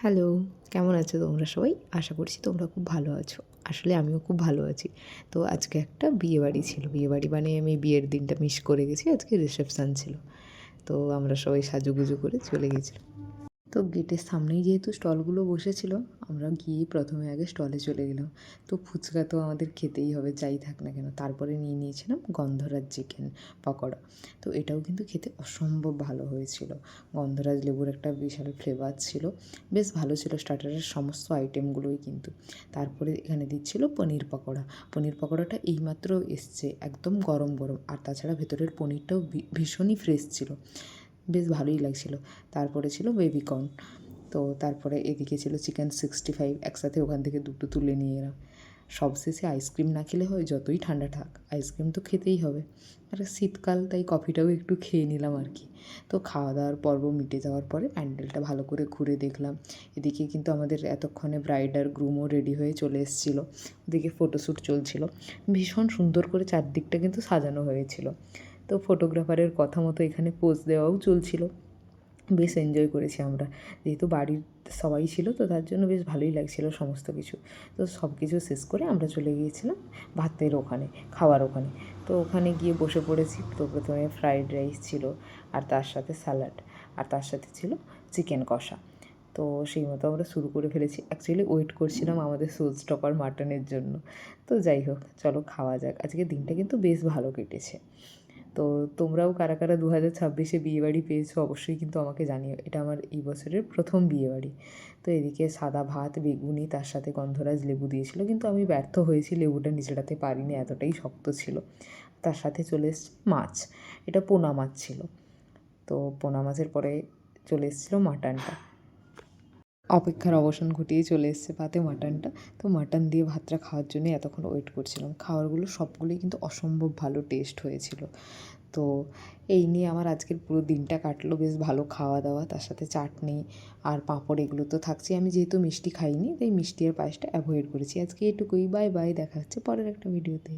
Hello, কেমন আছো তোমরা সবাই? আশা করছি তোমরা খুব ভালো আছো। আসলে আমিও খুব ভালো আছি। তো আজকে একটা বিয়েবাড়ি ছিল। বিয়েবাড়ি মানে আমি বিয়ের দিনটা মিস করে গেছি। আজকে রিসেপশন ছিল। তো আমরা সবাই সাজুগুজু করে চলে গেছিলাম। তো গেটের সামনেই যেহেতু স্টলগুলো বসেছিল, আমরা গিয়ে প্রথমে আগে স্টলে চলে গেলাম। তো ফুচকা তো আমাদের খেতেই হবে যাই থাক না কেন। তারপরে নিয়ে নিয়েছিলাম গন্ধরাজ চিকেন পকোড়া। তো এটাও কিন্তু খেতে অসম্ভব ভালো হয়েছিল। গন্ধরাজ লেবুর একটা বিশাল ফ্লেভার ছিল, বেশ ভালো ছিল স্টার্টারের সমস্ত আইটেমগুলোই কিন্তু। তারপরে এখানে দিচ্ছিল পনির পকোড়া। পনির পকোড়াটা এইমাত্র এসছে, একদম গরম গরম। আর তাছাড়া ভেতরের পনিরটাও ভীষণই ফ্রেশ ছিল, বেশ ভালোই লাগছিল। তারপরে ছিল বেবিকর্ন। তো তারপরে এদিকে ছিল চিকেন 65, একসাথে ওখান থেকে দুটো তুলে নিয়ে এলাম। সবশেষে আইসক্রিম না খেলে হয়, যতই ঠান্ডা থাক আইসক্রিম তো খেতেই হবে। আর শীতকাল, তাই কফিটাও একটু খেয়ে নিলাম আর কি। তো খাওয়া দাওয়ার পর্ব মিটে যাওয়ার পরে প্যান্ডেলটা ভালো করে ঘুরে দেখলাম। এদিকে কিন্তু আমাদের এতক্ষণে ব্রাইড আর গ্রুমও রেডি হয়ে চলে এসেছিলো। ওদিকে ফটোশ্যুট চলছিল, ভীষণ সুন্দর করে চারদিকটা কিন্তু সাজানো হয়েছিল। তো ফটোগ্রাফারের কথা মতো এখানে পোজ দেওয়াও চলছিল। বেশ এনজয় করেছি আমরা, যেহেতু বাড়ির সবাই ছিল তো তার জন্য বেশ ভালোই লাগছিল সমস্ত কিছু। তো সব কিছু শেষ করে আমরা চলে গিয়েছিলাম ভাতের ওখানে, খাওয়ার ওখানে। তো ওখানে গিয়ে বসে পড়েছি। তো প্রথমে ফ্রাইড রাইস ছিল, আর তার সাথে স্যালাড, আর তার সাথে ছিল চিকেন কষা। তো সেই মতো আমরা শুরু করে ফেলেছি। অ্যাকচুয়ালি ওয়েট করছিলাম আমাদের শো স্টপার মাটনের জন্য। তো যাই হোক, চলো খাওয়া যাক। আজকের দিনটা কিন্তু বেশ ভালো কেটেছে। তো তোমরাও কারা কারা 2026-এ বিয়েবাড়ি পেয়েছো অবশ্যই কিন্তু আমাকে জানিও। এটা আমার এই বছরের প্রথম বিয়েবাড়ি। তো এদিকে সাদা ভাত, বেগুনি, তার সাথে গন্ধরাজ লেবু দিয়েছিল, কিন্তু আমি ব্যর্থ হয়েছি, লেবুটা নিচড়াতে পারিনি, এতটাই শক্ত ছিল। তার সাথে চলে এসছে মাছ, এটা পোনা মাছ ছিল। তো পোনা মাছের পরে চলে এসেছিলো মাটনটা। অপেক্ষার অবসান ঘটিয়ে চলে এসেছে ভাতে মাটনটা। তো মাটন দিয়ে ভাতটা খাওয়ার জন্যই এতক্ষণ ওয়েট করছিলাম। খাবারগুলো সবগুলোই কিন্তু অসম্ভব ভালো টেস্ট হয়েছিল। তো এই নিয়ে আমার আজকের পুরো দিনটা কাটলো, বেশ ভালো খাওয়া দাওয়া, তার সাথে চাটনি আর পাঁপড় এগুলো তো থাকছেই। আমি যেহেতু মিষ্টি খাইনি তাই মিষ্টি আর পায়েসটা অ্যাভয়েড করেছি। আজকে এটুকুই, বাই বাই, দেখা হচ্ছে পরের একটা ভিডিওতে।